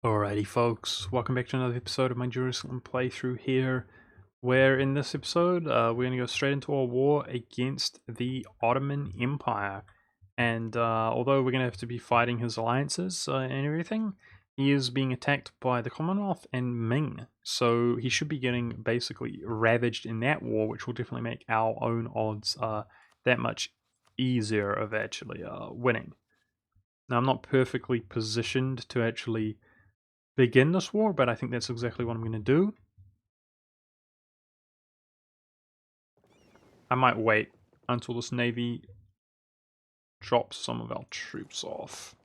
Alrighty folks, welcome back to another episode of my Jerusalem playthrough here, where in this episode we're going to go straight into a war against the Ottoman Empire. And although we're going to have to be fighting his alliances and everything, he is being attacked by the Commonwealth and Ming. So he should be getting basically ravaged in that war, which will definitely make our own odds that much easier of actually winning. Now I'm not perfectly positioned to actually begin this war, but I think that's exactly what I'm going to do. I might wait until this navy drops some of our troops off.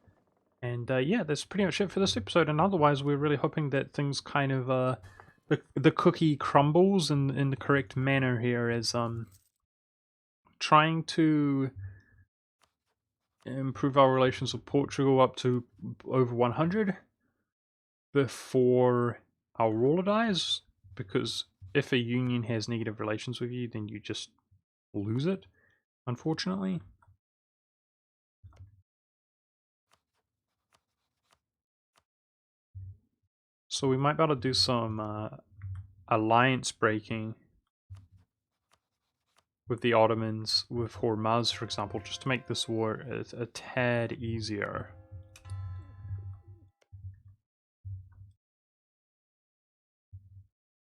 And yeah, that's pretty much it for this episode. And otherwise, we're really hoping that things kind of the cookie crumbles in the correct manner here, as trying to improve our relations with Portugal up to over 100 before our ruler dies, because if a union has negative relations with you, then you just lose it, unfortunately. So we might be able to do some alliance breaking with the Ottomans, with Hormuz, for example, just to make this war a tad easier.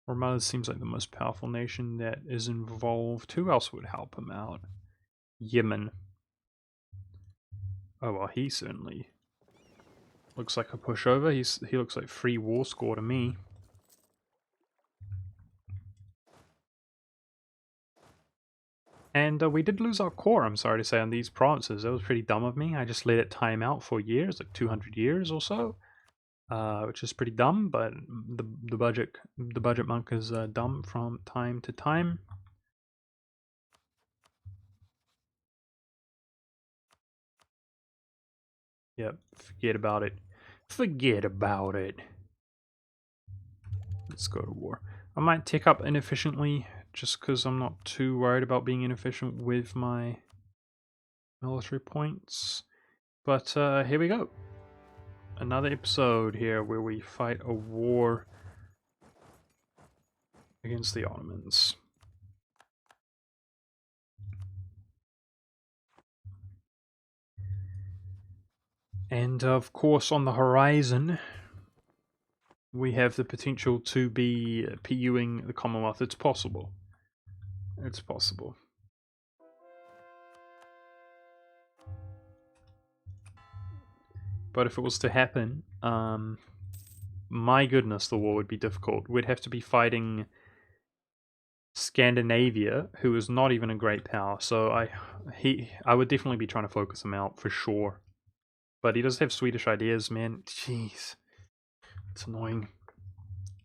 Hormuz seems like the most powerful nation that is involved. Who else would help him out? Yemen. Oh well, he certainly looks like a pushover. He looks like free war score to me. And we did lose our core, I'm sorry to say, on these provinces. That was pretty dumb of me. I just let it time out for years, like 200 years or so, which is pretty dumb. But the Budgetmonk is dumb from time to time. Yep, forget about it. Forget about it. Let's go to war. I might tick up inefficiently just because I'm not too worried about being inefficient with my military points. But here we go. Another episode here where we fight a war against the Ottomans. And of course, on the horizon, we have the potential to be PUing the Commonwealth. It's possible. It's possible. But if it was to happen, my goodness, the war would be difficult. We'd have to be fighting Scandinavia, who is not even a great power. So I would definitely be trying to focus him out for sure. But he does have Swedish ideas, man. Jeez, it's annoying.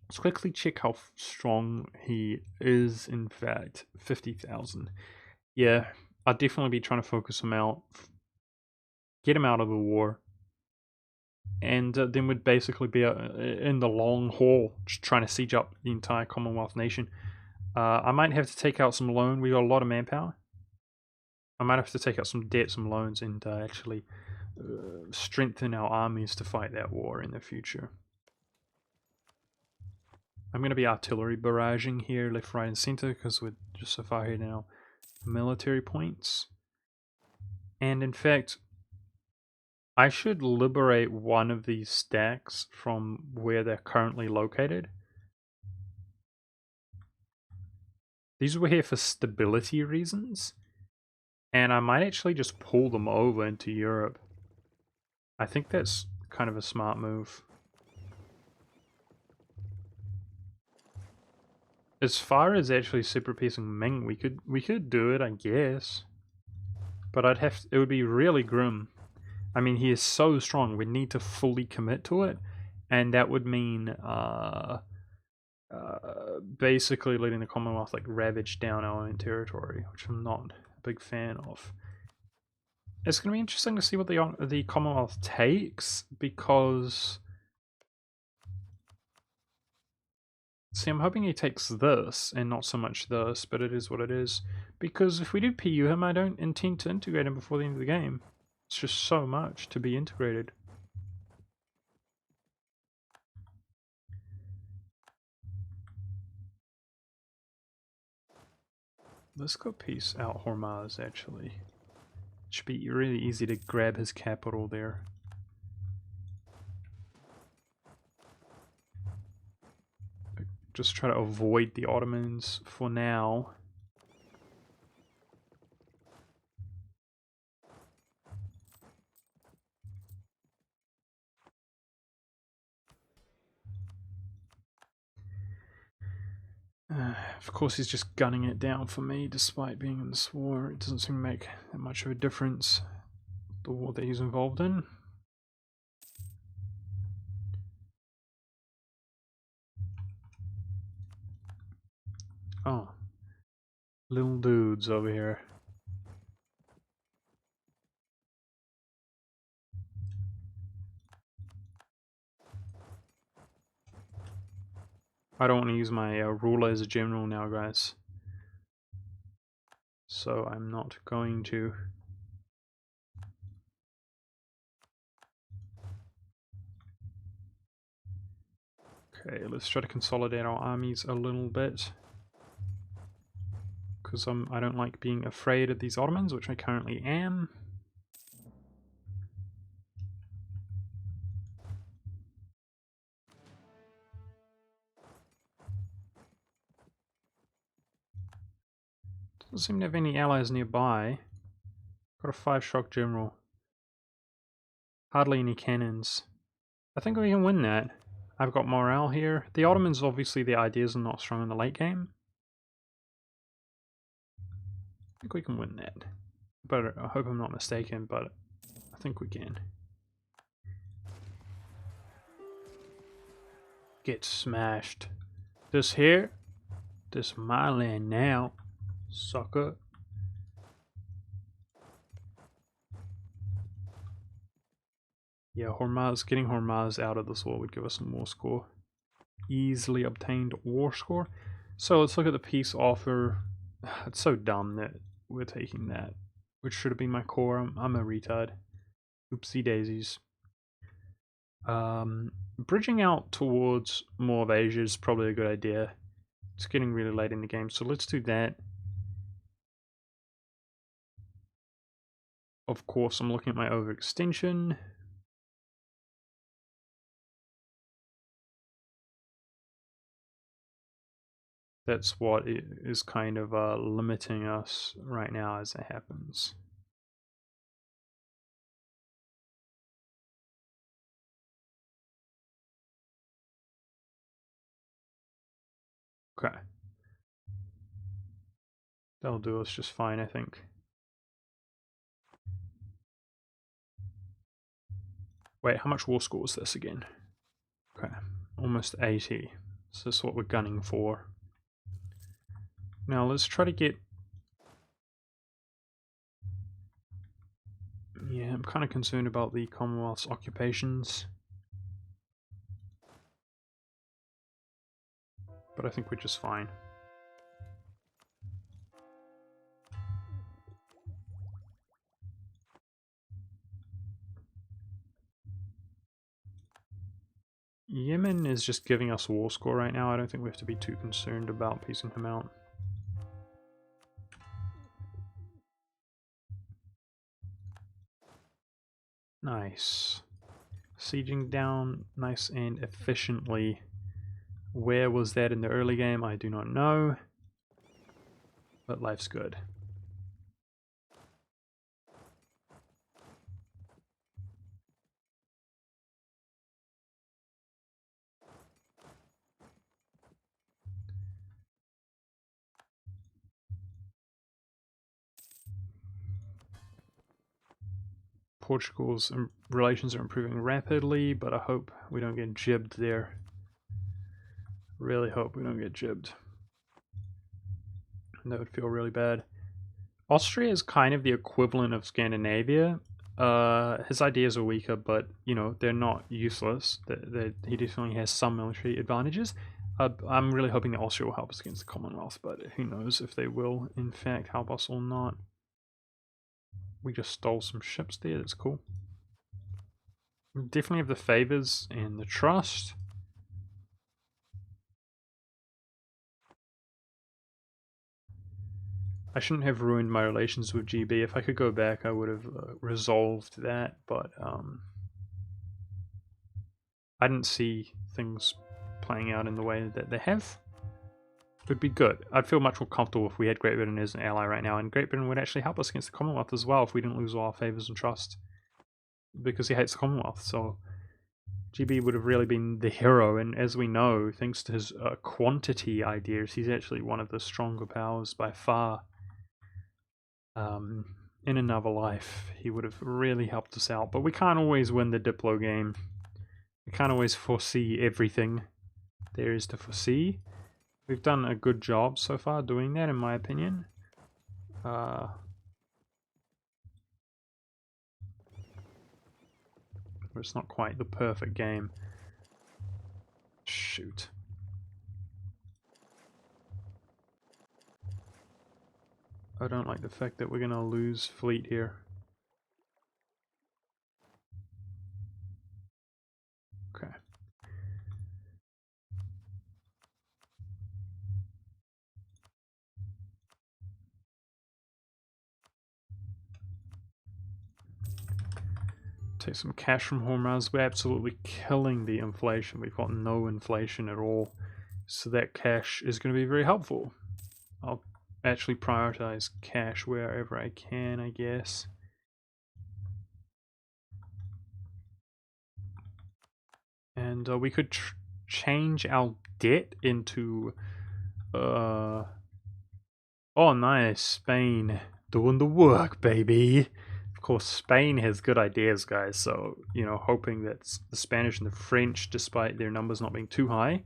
Let's quickly check how strong he is. In fact, 50,000. Yeah, I'd definitely be trying to focus him out, get him out of the war, and then we'd basically be in the long haul, just trying to siege up the entire Commonwealth nation. I might have to take out some loan. We got a lot of manpower. I might have to take out some debt, some loans, and actually strengthen our armies to fight that war in the future. I'm going to be artillery barraging here, left, right, and center, because we're just so far here now. Military points. And in fact, I should liberate one of these stacks from where they're currently located. These were here for stability reasons, and I might actually just pull them over into Europe. I think that's kind of a smart move. As far as actually separate piecing Ming, we could do it, I guess. But it would be really grim. I mean, he is so strong, we need to fully commit to it, and that would mean basically letting the Commonwealth like ravage down our own territory, which I'm not a big fan of. It's going to be interesting to see what the Commonwealth takes, because see, I'm hoping he takes this and not so much this, but it is what it is. Because if we do PU him, I don't intend to integrate him before the end of the game. It's just so much to be integrated. Let's go peace out Hormuz, actually. It should be really easy to grab his capital there. Just try to avoid the Ottomans for now. Of course, he's just gunning it down for me, despite being in this war. It doesn't seem to make that much of a difference, the war that he's involved in. Oh. Little dudes over here. I don't want to use my ruler as a general now, guys. So I'm not going to. Okay, let's try to consolidate our armies a little bit. Because I don't like being afraid of these Ottomans, which I currently am. Doesn't seem to have any allies nearby. Got a 5-shock general. Hardly any cannons. I think we can win that. I've got morale here. The Ottomans, obviously, their ideas are not strong in the late game. I think we can win that. But I hope I'm not mistaken, but I think we can. Get smashed. This here, this my land now, sucker. Yeah, Hormuz, getting Hormuz out of this war would give us some war score. Easily obtained war score. So let's look at the peace offer. It's so dumb that we're taking that, which should have been my core. I'm a retard. Oopsie daisies. Bridging out towards more of Asia is probably a good idea. It's getting really late in the game, so let's do that. Of course, I'm looking at my overextension. That's what is kind of limiting us right now as it happens. Okay. That'll do us just fine, I think. Wait, how much war score is this again? Okay, almost 80. So this is what we're gunning for. Now let's try to get... Yeah, I'm kind of concerned about the Commonwealth's occupations. But I think we're just fine. Yemen is just giving us war score right now. I don't think we have to be too concerned about piecing him out. Nice. Sieging down nice and efficiently. Where was that in the early game? I do not know. But life's good. Portugal's relations are improving rapidly, but I hope we don't get jibbed there. Really hope we don't get jibbed. That would feel really bad. Austria is kind of the equivalent of Scandinavia. His ideas are weaker, but you know they're not useless. He definitely has some military advantages. I'm really hoping that Austria will help us against the Commonwealth, but who knows if they will in fact help us or not. We just stole some ships there. That's cool. We definitely have the favors and the trust. I shouldn't have ruined my relations with GB. If I could go back, I would have resolved that, but I didn't see things playing out in the way that they have. It would be good. I'd feel much more comfortable if we had Great Britain as an ally right now, and Great Britain would actually help us against the Commonwealth as well if we didn't lose all our favours and trust. Because he hates the Commonwealth, so GB would have really been the hero, and as we know, thanks to his quantity ideas, he's actually one of the stronger powers by far. In another life, he would have really helped us out, but we can't always win the Diplo game. We can't always foresee everything there is to foresee. We've done a good job so far doing that, in my opinion. It's not quite the perfect game. Shoot. I don't like the fact that we're going to lose fleet here. Okay. Take some cash from Hormuz. We're absolutely killing the inflation. We've got no inflation at all. So that cash is going to be very helpful. I'll actually prioritize cash wherever I can, I guess. And we could change our debt into... oh, nice. Spain doing the work, baby. Of course, Spain has good ideas, guys. So, you know, hoping that the Spanish and the French, despite their numbers not being too high,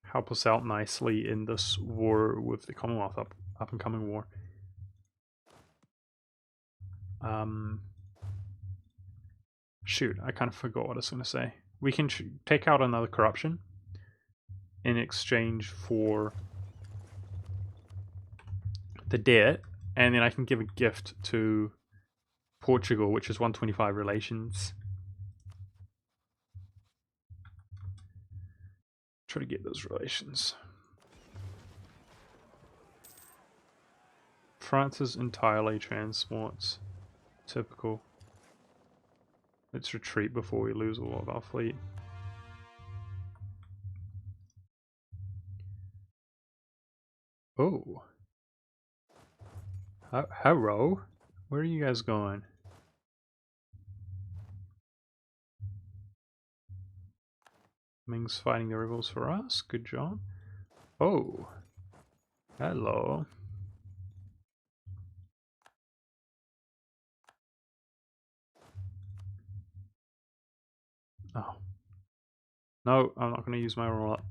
help us out nicely in this war with the Commonwealth, up and coming war. Shoot, I kind of forgot what I was going to say. We can take out another corruption in exchange for the debt, and then I can give a gift to Portugal, which is 125 relations. Try to get those relations. France is entirely transports. Typical. Let's retreat before we lose all of our fleet. Oh. Hello? Where are you guys going? Ming's fighting the rebels for us. Good job. Oh. Hello. Oh. No, I'm not going to use my roll up.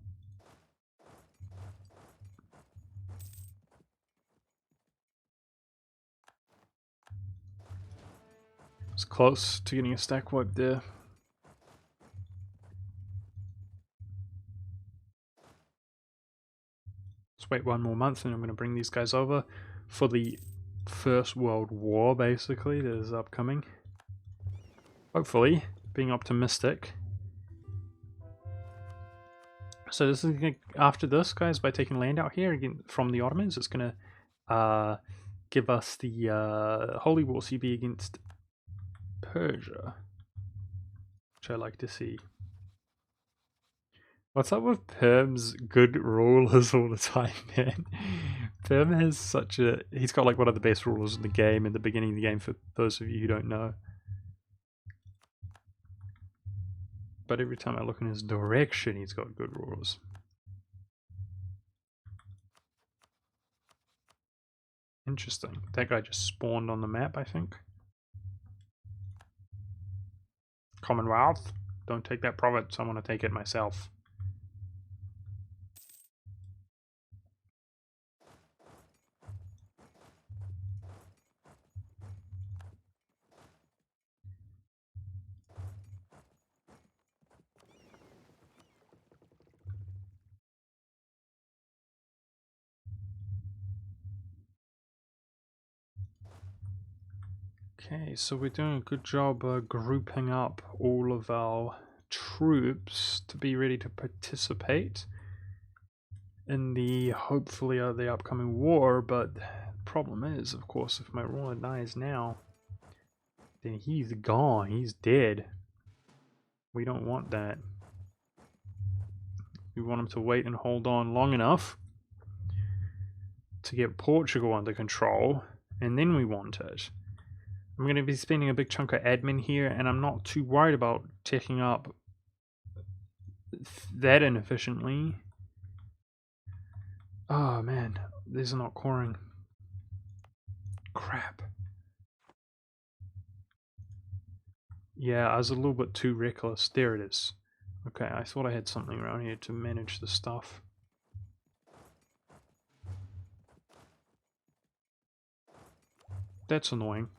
It's close to getting a stack wipe there. Let's wait one more month and I'm going to bring these guys over for the First World War, basically, that is upcoming. Hopefully, being optimistic. So this is gonna, after this, guys, by taking land out here again from the Ottomans, it's going to give us the Holy War CB against Persia, which I like to see. What's up with Perm's good rulers all the time, man? Perm has such a... He's got like one of the best rulers in the game in the beginning of the game, for those of you who don't know. But every time I look in his direction, he's got good rulers. Interesting. That guy just spawned on the map, I think. Commonwealth. Don't take that province. I want to take it myself. Okay, so we're doing a good job grouping up all of our troops to be ready to participate. in the hopefully the upcoming war, but the problem is, of course, if my ruler dies now, then he's gone, he's dead. We don't want that. We want him to wait and hold on long enough to get Portugal under control, and then we want it. I'm going to be spending a big chunk of admin here, and I'm not too worried about taking up that inefficiently. Oh man, these are not coring. Crap. Yeah, I was a little bit too reckless. There it is. Okay, I thought I had something around here to manage the stuff. That's annoying.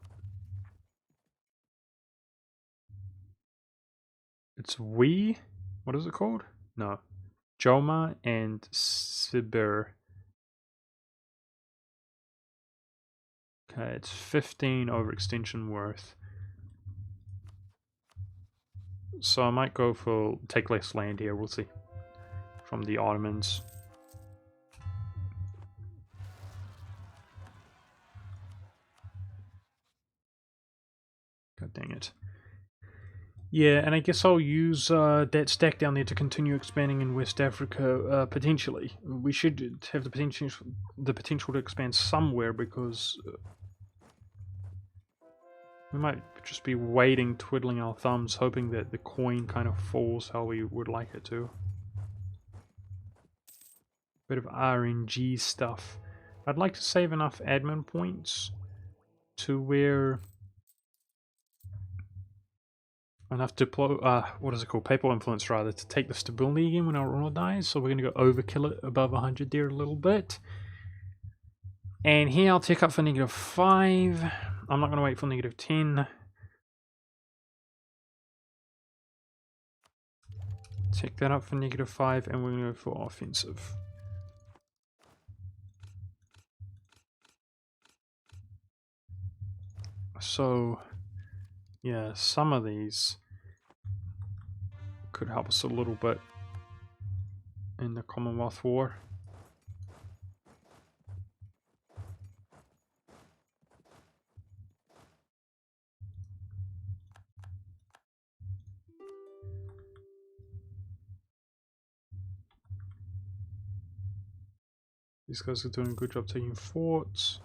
It's we? What is it called? No. Joma and Sibir. Okay, it's 15 over extension worth. So I might go for take less land here, we'll see. From the Ottomans. God dang it. Yeah, and I guess I'll use that stack down there to continue expanding in West Africa, potentially. We should have the potential to expand somewhere, because we might just be waiting, twiddling our thumbs, hoping that the coin kind of falls how we would like it to. Bit of RNG stuff. I'd like to save enough admin points to where enough what is it called? Papal influence, rather, to take the stability again when our ruler dies. So we're going to go overkill it above 100 there a little bit. And here I'll take up for -5. I'm not going to wait for -10. Take that up for -5, and we're going to go for offensive. So, yeah, some of these could help us a little bit in the Commonwealth War. These guys are doing a good job taking forts.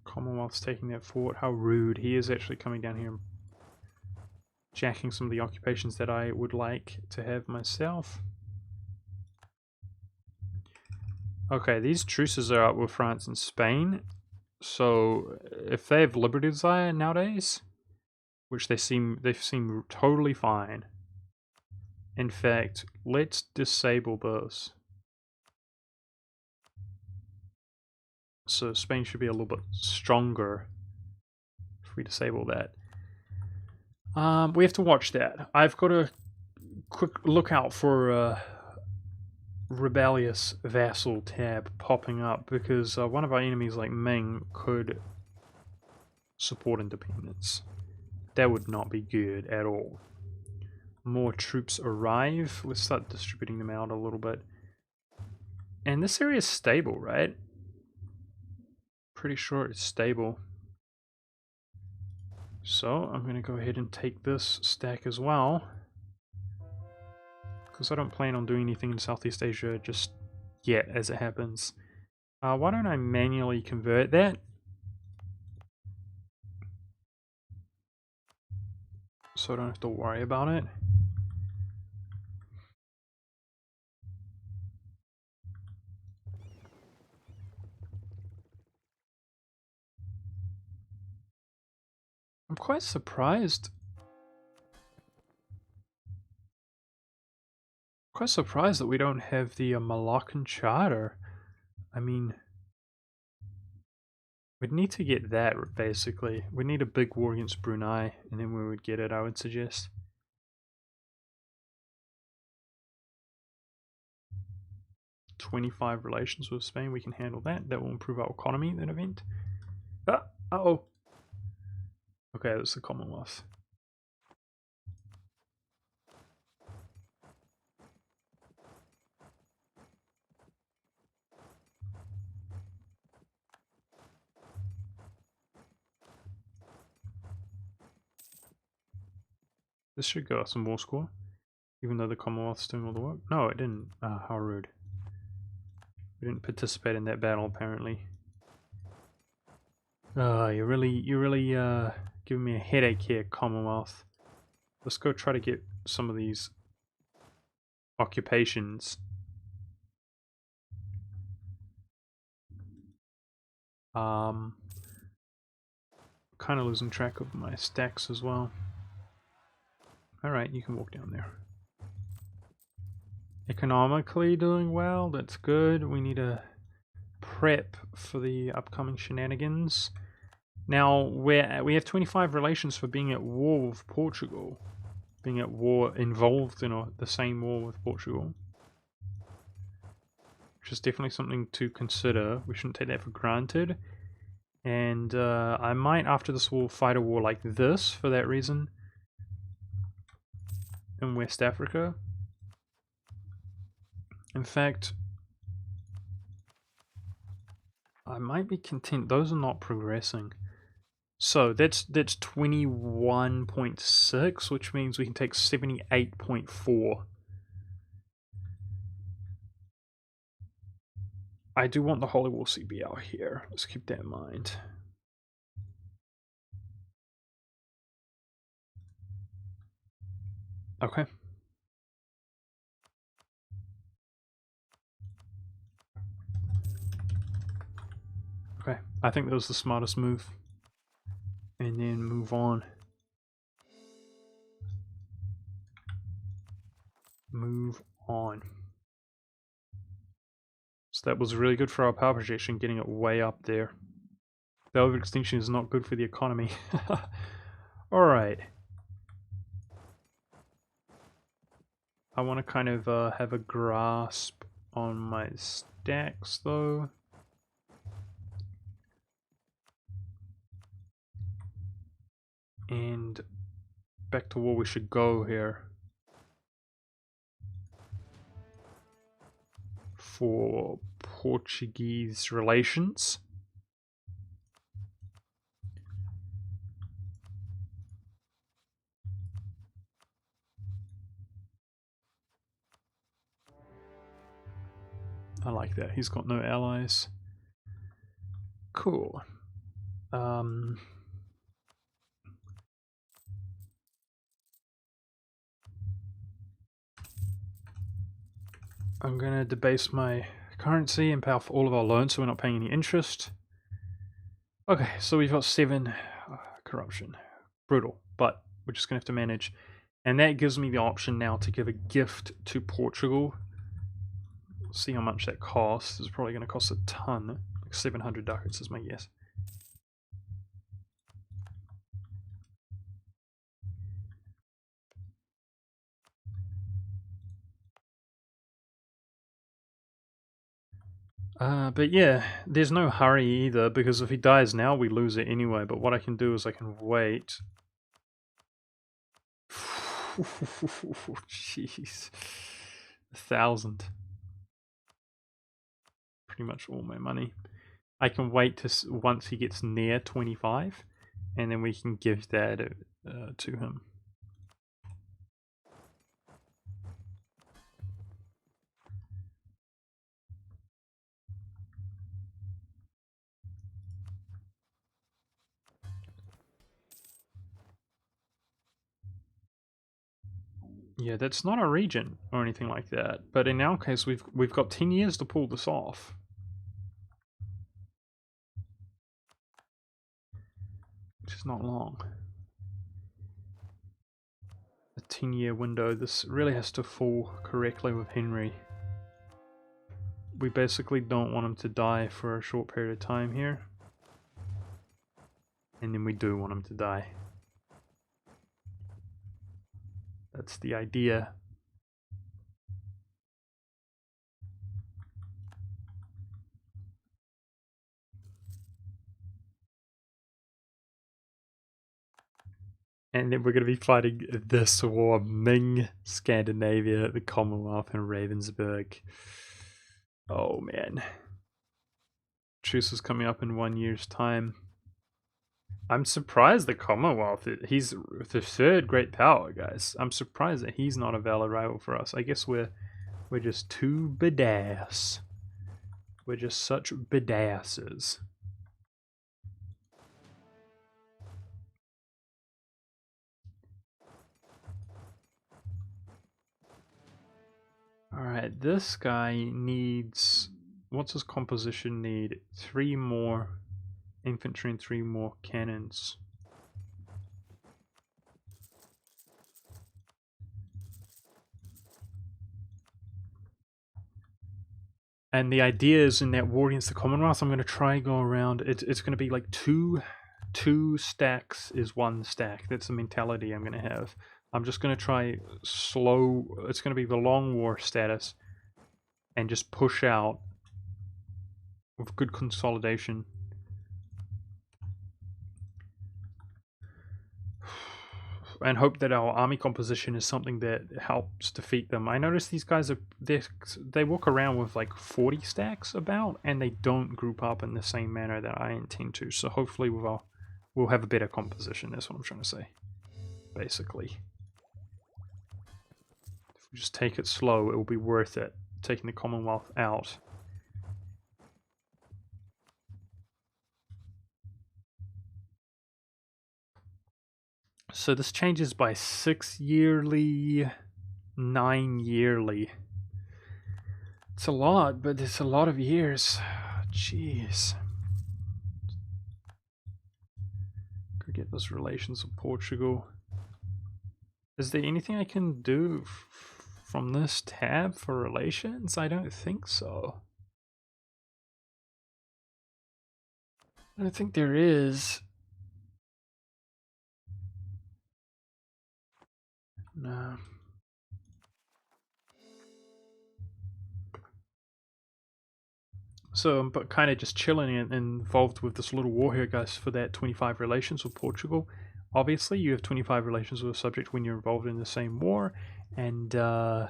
Commonwealth's taking that fort. How rude. He is actually coming down here and jacking some of the occupations that I would like to have myself. Okay, these truces are up with France and Spain. So if they have liberty desire nowadays, which they seem totally fine. In fact, let's disable this. So Spain should be a little bit stronger if we disable that. We have to watch that. I've got a quick look out for rebellious vassal tab popping up, because one of our enemies like Ming could support independence. That would not be good at all. More troops arrive. Let's start distributing them out a little bit. And this area is stable, right? Pretty sure it's stable. So I'm going to go ahead and take this stack as well, because I don't plan on doing anything in Southeast Asia just yet as it happens. Why don't I manually convert that? So I don't have to worry about it. I'm quite surprised. Quite surprised that we don't have the Malaccan Charter. I mean, we'd need to get that, basically. We need a big war against Brunei, and then we would get it, I would suggest. "25 relations with Spain, we can handle that. That will improve our economy in that event." Uh-oh. Okay, that's the Commonwealth. This should go up some war score. Even though the Commonwealth's doing all the work. No, it didn't. Ah, how rude. We didn't participate in that battle, apparently. You're really giving me a headache here, Commonwealth. Let's go try to get some of these occupations. Kind of losing track of my stacks as well. Alright, you can walk down there. Economically doing well, that's good. We need to prep for the upcoming shenanigans. Now, we have 25 relations for being at war with Portugal. Being at war, involved in the same war with Portugal. Which is definitely something to consider. We shouldn't take that for granted. And I might, after this war, fight a war like this for that reason. In West Africa. In fact, I might be content. Those are not progressing. So that's 21.6, which means we can take 78.4. I do want the Holy War CBL here. Let's keep that in mind. Okay. Okay, I think that was the smartest move. And then move on. Move on. So that was really good for our power projection, getting it way up there. The overextinction is not good for the economy. Alright. I want to kind of have a grasp on my stacks though. And back to where we should go here. For Portuguese relations. I like that. He's got no allies. Cool. I'm gonna debase my currency and pay off all of our loans so we're not paying any interest. Okay, so we've got 7 corruption. Brutal, but we're just gonna have to manage. And that gives me the option now to give a gift to Portugal. See how much that costs. It's probably gonna cost a ton. Like 700 ducats is my guess. But yeah, there's no hurry either, because if he dies now, we lose it anyway. But what I can do is I can wait. Jeez. 1,000. Pretty much all my money. I can wait to once he gets near 25, and then we can give that to him. Yeah, that's not a region or anything like that. But in our case, we've got 10 years to pull this off. Which is not long. A 10-year window. This really has to fall correctly with Henry. We basically don't want him to die for a short period of time here. And then we do want him to die. That's the idea. And then we're going to be fighting this war, Ming, Scandinavia, the Commonwealth, and Ravensburg. Oh man. Truce is coming up in 1 year's time. I'm surprised the Commonwealth, he's the third great power, guys. I'm surprised that he's not a valid rival for us. I guess we're just too badass. We're just such badasses. Alright, this guy needs... What's his composition need? 3 more infantry and 3 more cannons. And the idea is in that war against the Commonwealth, I'm going to try and go around. It's going to be like two stacks is 1 stack. That's the mentality I'm going to have. I'm just going to try slow. It's going to be the long war status, and just push out with good consolidation. And hope that our army composition is something that helps defeat them. I notice these guys they walk around with like 40 stacks about, and they don't group up in the same manner that I intend to. So hopefully we'll have a better composition. That's what I'm trying to say, basically. If we just take it slow, it will be worth it, taking the Commonwealth out. So this changes by 6 yearly, 9 yearly. It's a lot, but it's a lot of years. Jeez. Could get those relations with Portugal. Is there anything I can do from this tab for relations? I don't think so. I don't think there is. No. So I'm kind of just chilling and involved with this little war here, guys, for that 25 relations with Portugal. Obviously, you have 25 relations with a subject when you're involved in the same war, and I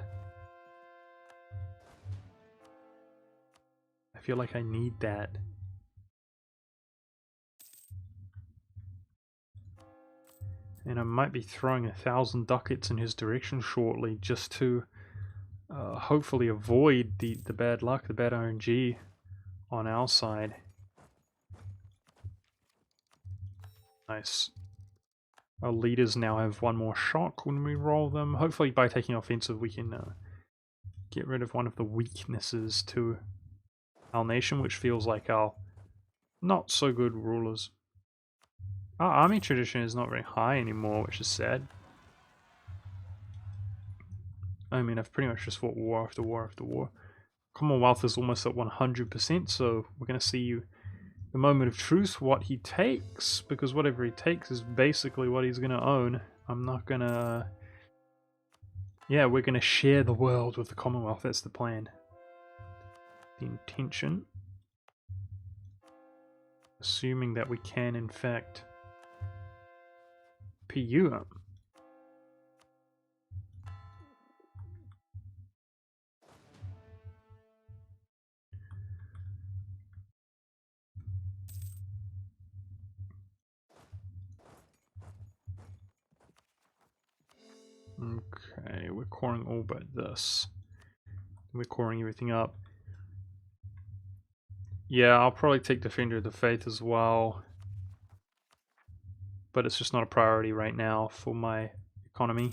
feel like I need that. And I might be throwing 1,000 ducats in his direction shortly, just to hopefully avoid the bad luck, the bad RNG on our side. Nice. Our leaders now have 1 more shock when we roll them. Hopefully by taking offensive we can get rid of one of the weaknesses to our nation, which feels like our not so good rulers. Our army tradition is not very high anymore, which is sad. I mean, I've pretty much just fought war after war after war. Commonwealth is almost at 100%, so we're going to see the moment of truth, what he takes, because whatever he takes is basically what he's going to own. I'm not going to... Yeah, we're going to share the world with the Commonwealth, that's the plan. The intention. Assuming that we can, in fact, PU them. Okay, we're coring all but this. We're coring everything up. Yeah, I'll probably take Defender of the Faith as well. But it's just not a priority right now for my economy.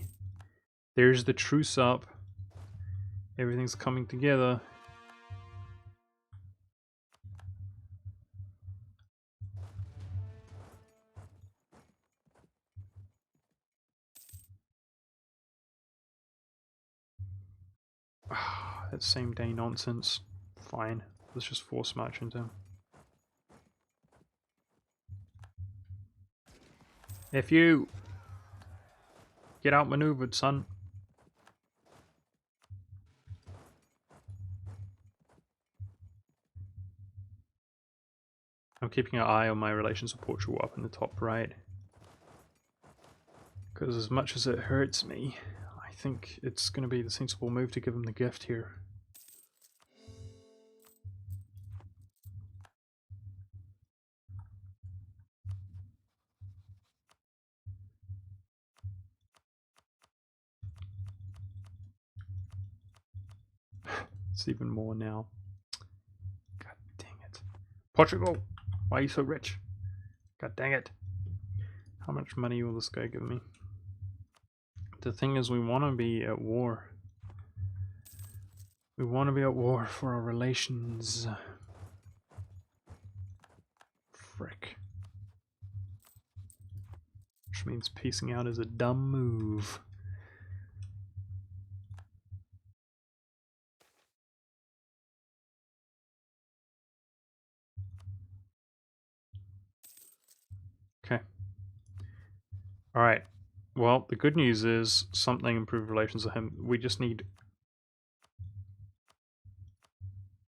There's the truce up. Everything's coming together. That same day nonsense. Fine. Let's just force march into him. If you get outmaneuvered, son. I'm keeping an eye on my relations with Portugal up in the top right. Because as much as it hurts me, I think it's going to be the sensible move to give him the gift here. It's even more now. God dang it. Portugal! Why are you so rich? God dang it. How much money will this guy give me? The thing is, we want to be at war. We want to be at war for our relations. Frick. Which means piecing out is a dumb move. Okay. Alright. Well, the good news is something improved relations with him. We just need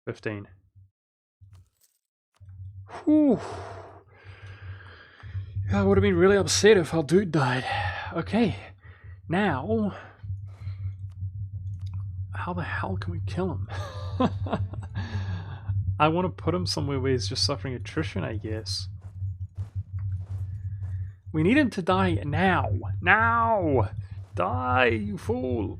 15. Whew. I would have been really upset if our dude died. Okay. Now, how the hell can we kill him? I want to put him somewhere where he's just suffering attrition, I guess. We need him to die now. Now! Die, you fool!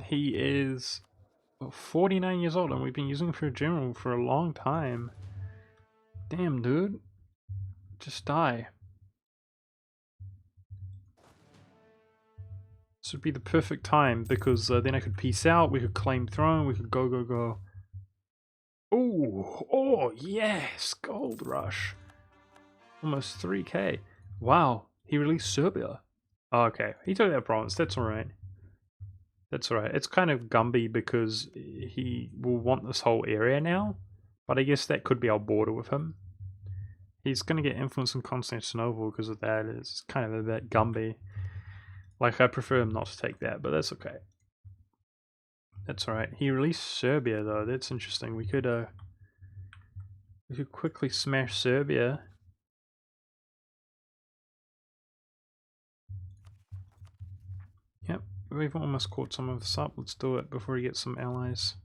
He is 49 years old and we've been using him for a general for a long time. Damn, dude. Just die. This would be the perfect time because then I could peace out, we could claim throne, we could go. Oh, yes! Gold rush. Almost 3k. Wow, he released Serbia. Oh, okay, he took that province, that's alright. That's alright. It's kind of Gumby because he will want this whole area now, but I guess that could be our border with him. He's going to get influence in Constantinople because of that. It's kind of a bit Gumby. Like, I prefer him not to take that, but that's okay. That's alright. He released Serbia, though. That's interesting. We could quickly smash Serbia. Yep, we've almost caught some of this up. Let's do it before we get some allies.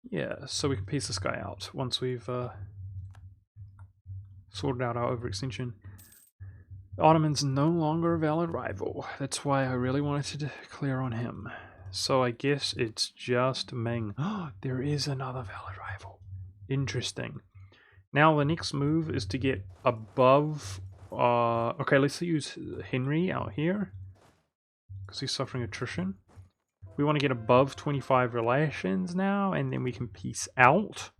Yeah, so we can piece this guy out once we've sorted out our overextension. Ottoman's no longer a valid rival. That's why I really wanted to declare on him. So I guess it's just Ming. There is another valid rival. Interesting. Now the next move is to get above... okay, let's use Henry out here. Because he's suffering attrition. We want to get above 25 relations now, and then we can peace out.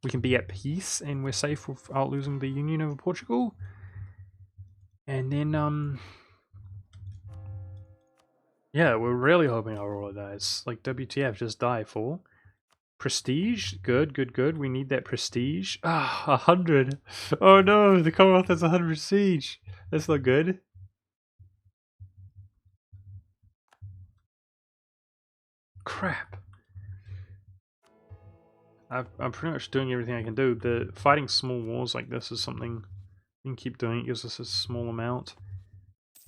We can be at peace, and we're safe without losing the union over Portugal. And then, yeah, we're really hoping our ruler dies. Like, WTF, just die, fool. Prestige? Good. We need that prestige. 100. Oh no, the Commonwealth has 100 prestige. That's not good. Crap. I'm pretty much doing everything I can do. The fighting small wars like this is something you can keep doing. It gives us a small amount.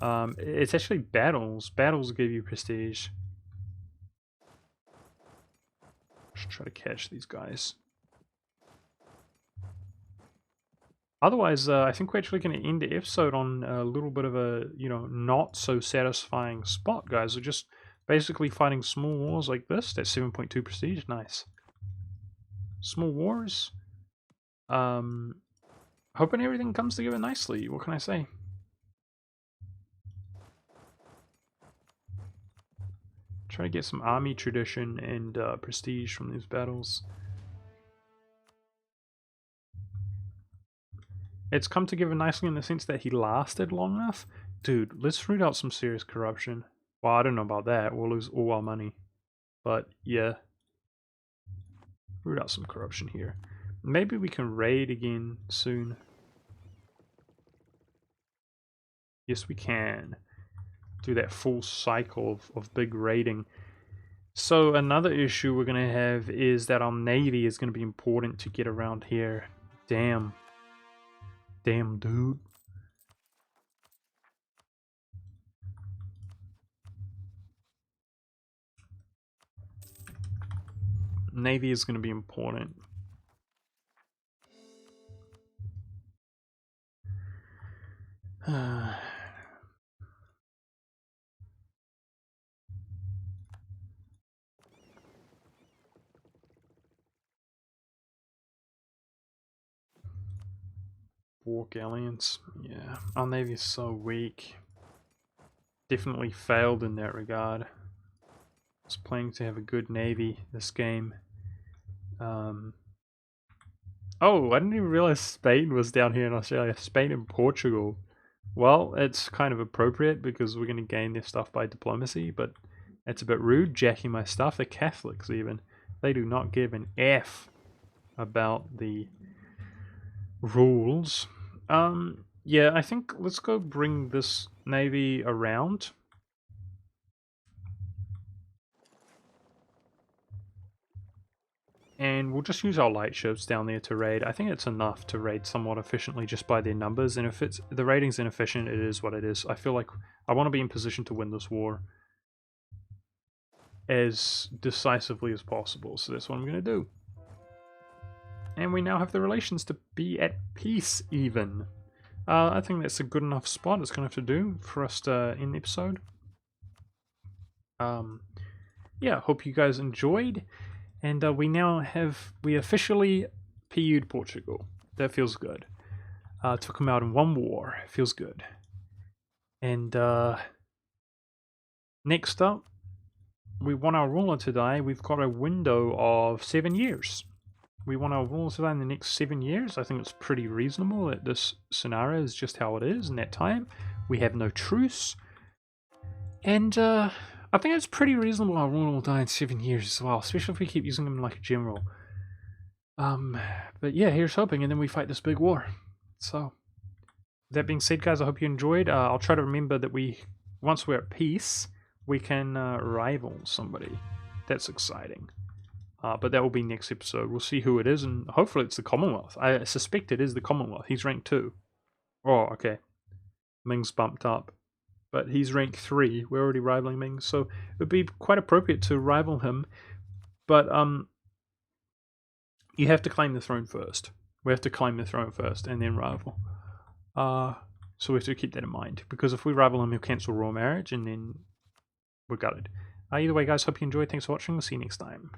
It's actually battles. Battles give you prestige. Just try to catch these guys. Otherwise, I think we're actually going to end the episode on a little bit of a, not so satisfying spot, guys. We're just basically fighting small wars like this. That's 7.2 prestige. Nice. Small wars. Hoping everything comes together nicely. What can I say? Try to get some army tradition and prestige from these battles. It's come together nicely in the sense that he lasted long enough. Dude, let's root out some serious corruption. Well, I don't know about that. We'll lose all our money. But, yeah. Root out some corruption here. Maybe we can raid again soon. Yes, we can. Do that full cycle of big raiding. So, another issue we're going to have is that our navy is going to be important to get around here. Damn. Damn, dude. Navy is going to be important. War galleons. Yeah, our navy is so weak. Definitely failed in that regard. I was planning to have a good navy this game. Oh, I didn't even realize Spain was down here in Australia. Spain and Portugal. Well, it's kind of appropriate because we're going to gain their stuff by diplomacy, but it's a bit rude jacking my stuff. The Catholics, even. They do not give an F about the rules. Yeah, I think let's go bring this navy around. And we'll just use our light ships down there to raid. I think it's enough to raid somewhat efficiently just by their numbers, and if it's the raiding's inefficient, it is what it is. I feel like I want to be in position to win this war as decisively as possible, so that's what I'm going to do. And we now have the relations to be at peace, even. I think that's a good enough spot. It's going to have to do for us to end the episode. Yeah, hope you guys enjoyed. And we officially PU'd Portugal. That feels good. Took them out in one war. Feels good. And next up, we want our ruler today. We've got a window of 7 years. We want our ruler today in the next 7 years. I think it's pretty reasonable that this scenario is just how it is in that time. We have no truce. And I think it's pretty reasonable our ruler will die in 7 years as well, especially if we keep using him like a general. But yeah, here's hoping, and then we fight this big war. So, that being said, guys, I hope you enjoyed. I'll try to remember that once we're at peace, we can rival somebody. That's exciting. But that will be next episode. We'll see who it is, and hopefully it's the Commonwealth. I suspect it is the Commonwealth. He's rank 2. Oh, okay. Ming's bumped up. But he's rank 3. We're already rivaling Ming, so it would be quite appropriate to rival him. But you have to claim the throne first. We have to claim the throne first and then rival. So we have to keep that in mind, because if we rival him, he'll cancel royal marriage, and then we're gutted. Either way, guys, hope you enjoyed. Thanks for watching. We'll see you next time.